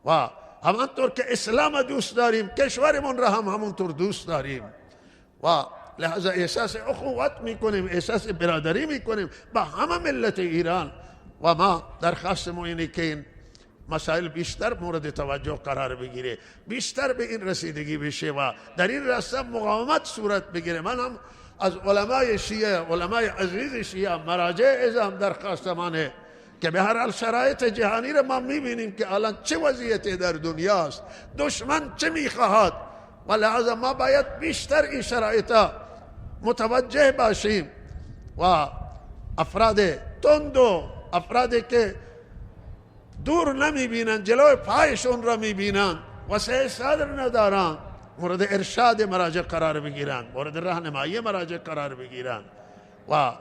و همانطور که اسلام دوست داریم کشورمون را هم همونطور دوست داریم و لحظه احساس اخوت میکنیم، احساس برادری میکنیم با همه ملت ایران. و ما درخواست ما اینه که این مسائل بیشتر مورد توجه قرار بگیره، بیشتر به این رسیدگی بشه و در این راستا مقاومت صورت بگیره. من هم از علمای شیعه، علمای عزیز شیعه، مراجع اعظم درخواست منه که به هر حال شرایط جهانی را ما میبینیم که الان چه وضعیتی در دنیاست، دشمن چه میخواهد و لحاظا ما باید بیشتر این شرایط متوجه باشیم و افراد تند و افرادی که دور نمیبینن جلوی پایشون را میبینن و سعی صدر ندارن مورد ارشاد مراجع قرار بگیرن، مورد راهنمایی مراجع قرار بگیرن و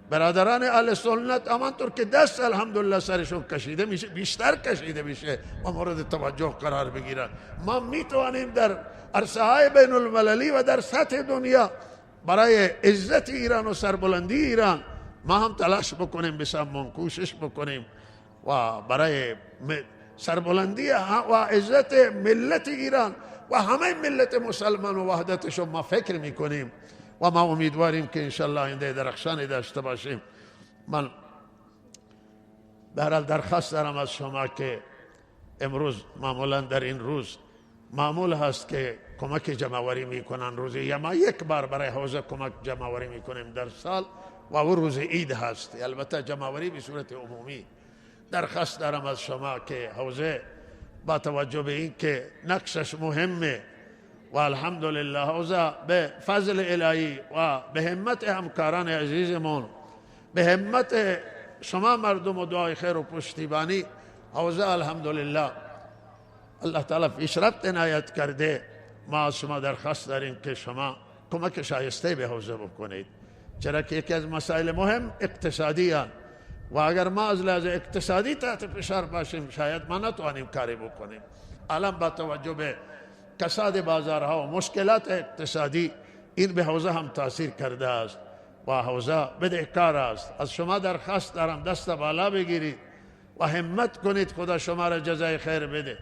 برادران اهل سنت همانطور که دست الحمدلله سرشون کشیده میشه بیشتر کشیده میشه و مورد توجه قرار بگیرن. ما میتوانیم در عرصه های بین المللی و در سطح دنیا برای عزت ایران و سربلندی ایران ما هم تلاش بکنیم، بسیار کوشش بکنیم و برای سربلندی و عزت ملت ایران و همه ملت مسلمان و وحدتشون ما فکر میکنیم و ما امیدواریم که انشالله آینده درخشانی داشته باشیم. من به هر حال درخواست دارم از شما که امروز معمولا در این روز معمول هست که کمک جمع‌آوری میکنن روزی یا ما یک بار برای حوزه کمک جمع‌آوری میکنیم در سال و او روز عید هست، البته جمع‌آوری به صورت عمومی. درخواست دارم از شما که حوزه با توجه به این که نقشش مهمه و الحمدلله حوزه به فضل الهی و به همت همکاران عزیزمون، به همت شما مردم و دعای خیر و پشتیبانی حوزه الحمدلله الله تعالی پیشرفت عنایت کرده. ما از شما درخواست داریم که شما کمک شایسته به حوزه بکنید، چرا که یکی از مسائل مهم اقتصادی هست و اگر ما از لحاظ اقتصادی تحت فشار باشیم شاید ما نتوانیم کاری بکنیم. الان با توجه به کساد بازارها و مشکلات اقتصادی این به حوزه هم تاثیر کرده است و حوزه بدهکار است. از شما درخواست دارم دست بالا بگیرید و همت کنید، خدا شما را جزای خیر بده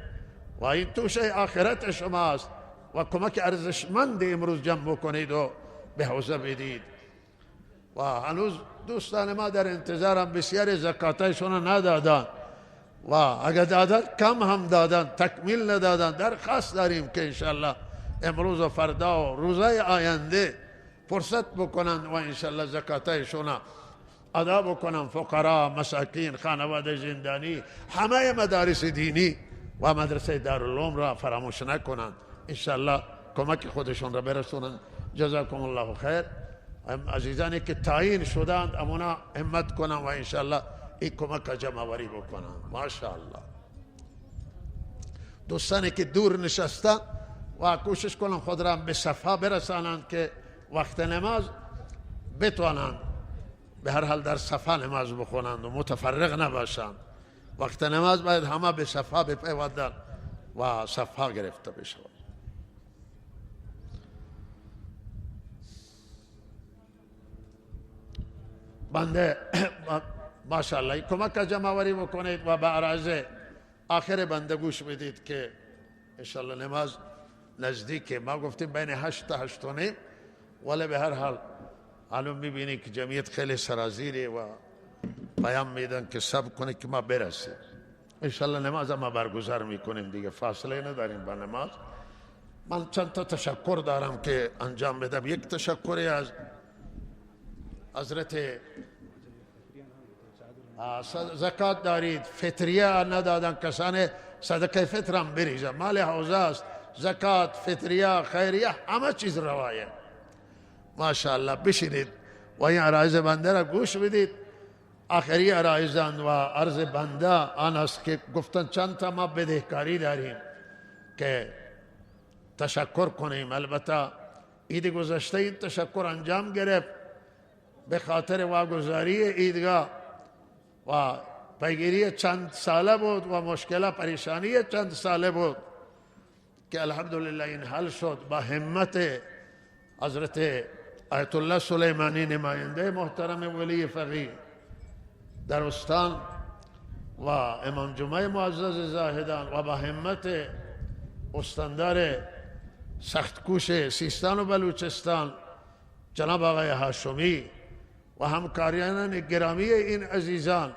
و این توشه آخرت شما است و کمک ارزشمند امروز جمع کنید و به حوزه بدید. و هنوز دوستان ما در انتظارم بسیار زکاتایشون ندادن و اگر دادن کم هم دادن، تکمیل ندادن. درخواست داریم که انشالله امروز و فردا و روزهای آینده فرصت بکنن و انشالله زکاتایشون ادا بکنن. فقرا، مساکین، خانواده زندانی، همه مدارس دینی و مدرسه دارالعلوم را فراموش نکنند. انشالله کمک خودشون را برسونند. جزاکم الله خیر. عزیزانی که تعیین شدند امونا همت کنند و انشالله این کمک جمع آوری بکنند. ماشاءالله. دوستانی که دور نشستند و کوشش کنند خود را به صفحه برسانند که وقت نماز بتوانند به هر حال در صفحه نماز بخونند و متفرق نباشند. وقت نماز باید همه به صفحه بپیوندند و صفحه گرفته بشود. بنده ماشاءالله کمک جمع آوری بکنید و به عرض آخر بنده گوش بدید که انشالله نماز نزدیک. ما گفتیم بین 8 تا 8 و نیم، ولی به هر حال الان میبینی که جمعیت خیلی سرازیره و پیام میدن که صبر کنه که ما برسیم. انشالله نماز ما برگزار میکنیم دیگه، فاصله نداریم با نماز. من چند تا تشکر دارم که انجام بدم. یک تشکری از حضرت زکات دارید، فطریه ندادن کسان صدقه فطرم بریزن، مال حوزه است. زکات، فطریه، خیریه همه چیز روایه. ماشاءالله بشینید و این عرایض بنده را گوش بدید. آخری عرایضان و عرض بنده آن است که گفتن چند تا ما بدهکاری داریم که تشکر کنیم. البته عید گذشته این تشکر انجام گرفت به خاطر واگذاری عیدگاه و پیگیری چند ساله بود و مشکل پریشانی چند ساله بود که الحمدلله این حل شد با همت حضرت آیت الله سلیمانی نماینده محترم ولی فقیه در استان و امام جمعه معزز زاهدان و با همت استاندار سختکوش سیستان و بلوچستان جناب آقای هاشمی و همکاریان گرامی این عزیزان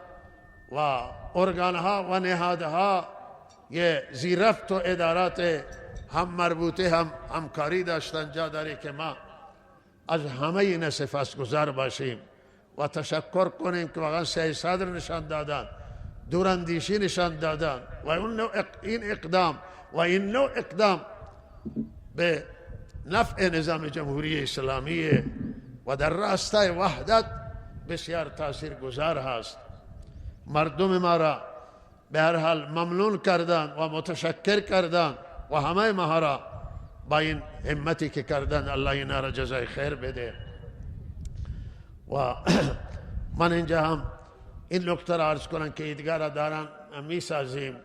و ارگانها و نهادها یه زیرفت و ادارات هم مربوطه هم همکاری داشتن. جا داری که ما از همه این سپاسگزار باشیم و تشکر کنیم که واقعا سعی صدر نشان دادن، دوراندیشی نشان دادن و این نوع اقدام به نفع نظام جمهوری اسلامی و در راستای وحدت بسیار تاثیر گذار هست. مردم ما را به هر حال ممنون کردن و متشکر کردن و همه ما را با این همتی که کردن الله اینا را جزای خیر بده. و من اینجا هم این نکته را عرض کنم که عیدگاه را دارن میسازیم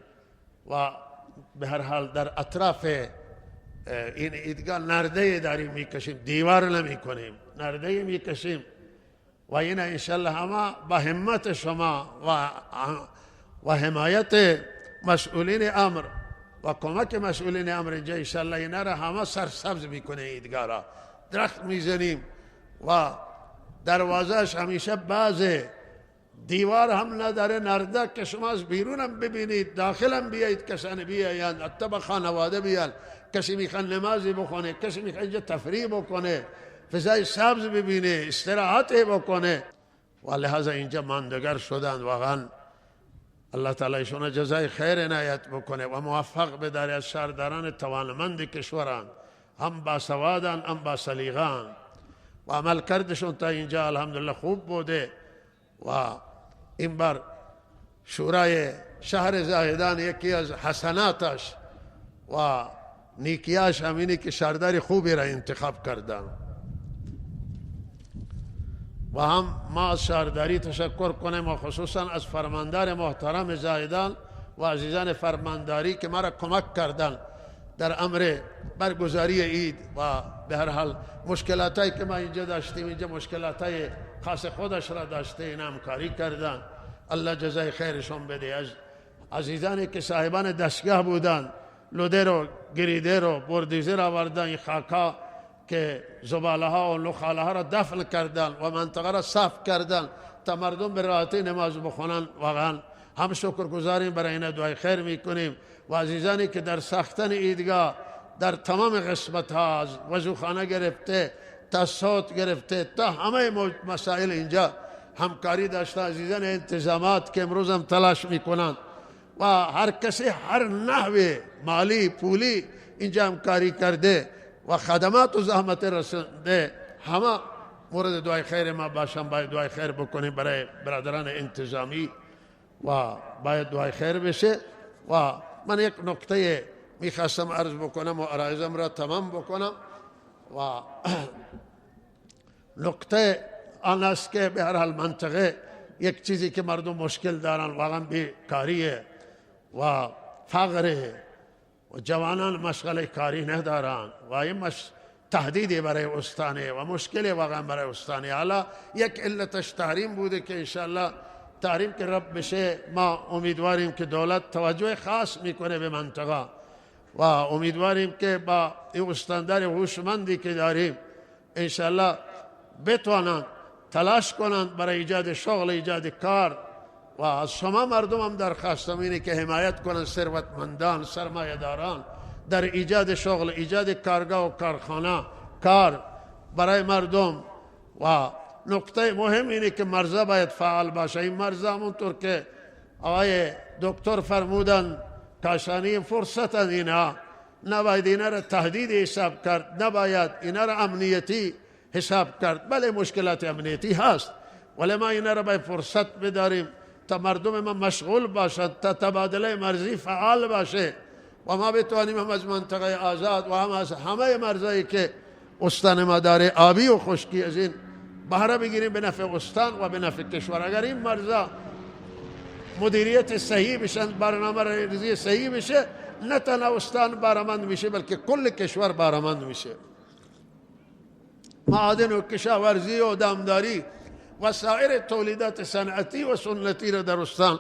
و به هر حال در اطراف این عیدگاه نرده داریم میکشیم، دیوار نمی کنیم، نرده میکشیم و این انشالله همه با همت شما و حمایت مسئولین امر و کمک مسئولین امر اینجا انشالله اینا را همه سرسبز میکنه. عیدگاه را درخت میزنیم و دروازهش همیشه بازه، دیوار هم نداره، نرده که شما از بیرون هم ببینید، داخل هم بیایید، کسانی بیایند، حتی با خانواده بیان، کسی میخواد نمازی بخونه، کسی میخواد اینجا تفریح بکنه، فضای سبز ببینه، استراحت بکنه و لحاظا اینجا ماندگار شدند. واقعا الله تعالی ایشون جزای خیر عنایت بکنه و موفق بداره. از شهرداران توانمند کشورند، هم با سوادن هم با سلیقان و عمل کردشون تا اینجا الحمدلله خوب بوده و این بار شورای شهر زاهدان یکی از حسناتش و نیکیاش همینی که شهردار خوبی را انتخاب کردن و هم ما از شهرداری تشکر کنیم و خصوصا از فرماندار محترم زاهدان و عزیزان فرمانداری که ما را کمک کردن در امر برگزاری عید و به هر حال مشکلاتی که ما اینجا داشتیم، اینجا مشکلاتای خاص خودش را داشته، این همکاری کردن. الله جزای خیرشون بده. از عزیزانی که صاحبان دستگاه بودن، لودر و گریدر و بردیزر آوردن، این خاکا که زباله ها و نخاله ها را دفن کردن و منطقه را صاف کردن تا مردم به راحتی نماز بخونن. واقعا هم شکر گزاریم برای این، دعای خیر میکنیم. و عزیزانی که در ساختن عیدگاه در تمام قسمت ها از وضوخانه گرفته تا صوت گرفته تا همه مسائل اینجا همکاری داشته، عزیزان انتظامات که امروز هم تلاش میکنند و هر کسی هر نحوه مالی پولی اینجا همکاری کرده و خدمات و زحمت رسنده، همه مورد دعای خیر ما باشن. باید دعای خیر بکنیم برای برادران انتظامی و باید دعای خیر بشه. و من یک نکته میخواستم عرض بکنم و عرایزم را تمام بکنم و نکته آن است که به هر حال منطقه یک چیزی که مردم مشکل دارن واقعا بیکاریه و فقره و جوانان مشغله کاری ندارن و این تهدیدی برای استانه و مشکلی واقعا برای استانه. حالا یک علتش تحریم بوده که انشاءالله تحریم که رب بشه ما امیدواریم که دولت توجه خاص میکنه به منطقه و امیدواریم که با این استاندار هوشمندی که داریم انشاءالله بتوانند تلاش کنند برای ایجاد شغل، ایجاد کار. و از شما مردم هم درخواستم اینه که حمایت کنند ثروتمندان، سرمایه‌داران در ایجاد شغل، ایجاد کارگاه و کارخانه، کار برای مردم. و نکته مهم اینه که مرزا باید فعال باشه. این مرزا همونطور که آقای دکتر فرمودن کاشانی فرصت اینا، نباید اینا را تهدید حساب کرد، نباید اینا را امنیتی حساب کرد. بله مشکلات امنیتی هست ولی ما اینا را باید فرصت بداریم تا مردم ما مشغول باشد، تا تبادله مرزی فعال باشه و ما بتوانیم هم از منطقه آزاد و هم از همه مرزایی که استان ما داره آبی و خشکی از این بهره بگیریم به نفع استان و به نفع کشور. اگر این مرزا مدیریت صحیح بشن، برنامه ریزی صحیح بشه، نه تنها استان بارمند میشه بلکه کل کشور بارمند میشه. معادن و کشاورزی و دامداری و سایر تولیدات صنعتی و سنتی را در استان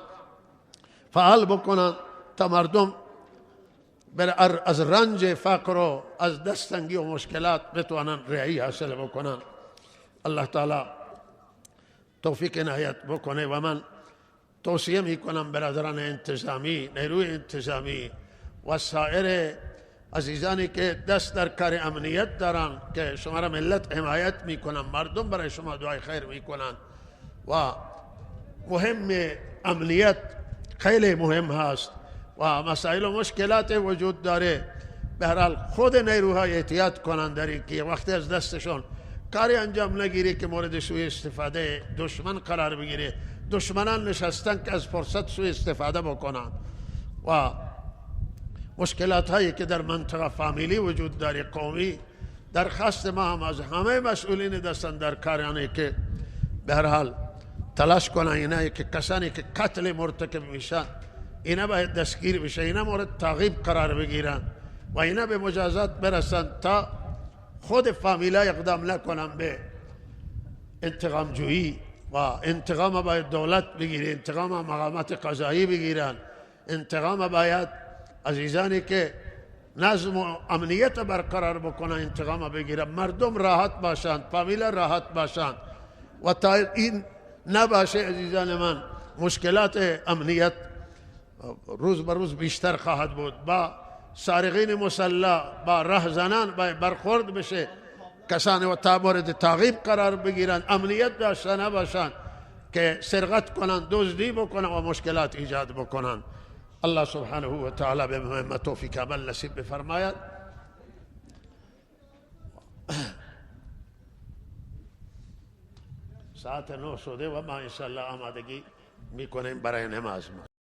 فعال بکنن تا مردم از رنج فقر و از دستتنگی و مشکلات بتوانن رهایی حاصل بکنن. الله تعالی توفیق عنایت بکنه. و من توصیه میکنم برادران انتظامی، نیروی انتظامی و سایر عزیزانی که دست در کار امنیت دارن که شما را ملت حمایت میکنن، مردم برای شما دعای خیر میکنن و مهم امنیت خیلی مهم هست و مسائل و مشکلات وجود داره. به هر حال خود نیروها احتیاط کنن در این که وقتی از دستشون کاری انجام نگیری که مورد سوء استفاده دشمن قرار بگیره. دشمنان نشستن که از فرصت سوء استفاده بکنن و مشکلات هایی که در منطقه فامیلی وجود داره، قومی، درخواست ما هم از همه مسئولین دستن در کارانه که به هر حال تلاش کنن اینا که کسانی که قتل مرتکب میشن اینا باید دستگیر بشه، اینا مورد تعقیب قرار بگیرن و اینا به مجازات برسن تا خود فامیلا اقدام نکنن به انتقام جویی و انتقام باید دولت بگیره، انتقام مقامات قضایی بگیرن، انتقام باید عزیزانی که نظم و امنیت برقرار بکنن انتقام بگیرن، مردم راحت باشند، فامیلا راحت باشند و تا این نباشه عزیزان من مشکلات امنیت روز به روز بیشتر خواهد بود. با سارقین مسلح، با رهزنان برخورد بشه، کسانی و مورد تعقیب قرار بگیرن، امنیت داشته نباشند که سرقت کنند، دزدی بکنند و مشکلات ایجاد بکنند. الله سبحانه و تعالی به مهمت توفیق عمل نصیب بفرماید. ساعت 9 شده و ما انشاءالله آمادگی میکنیم برای نماز.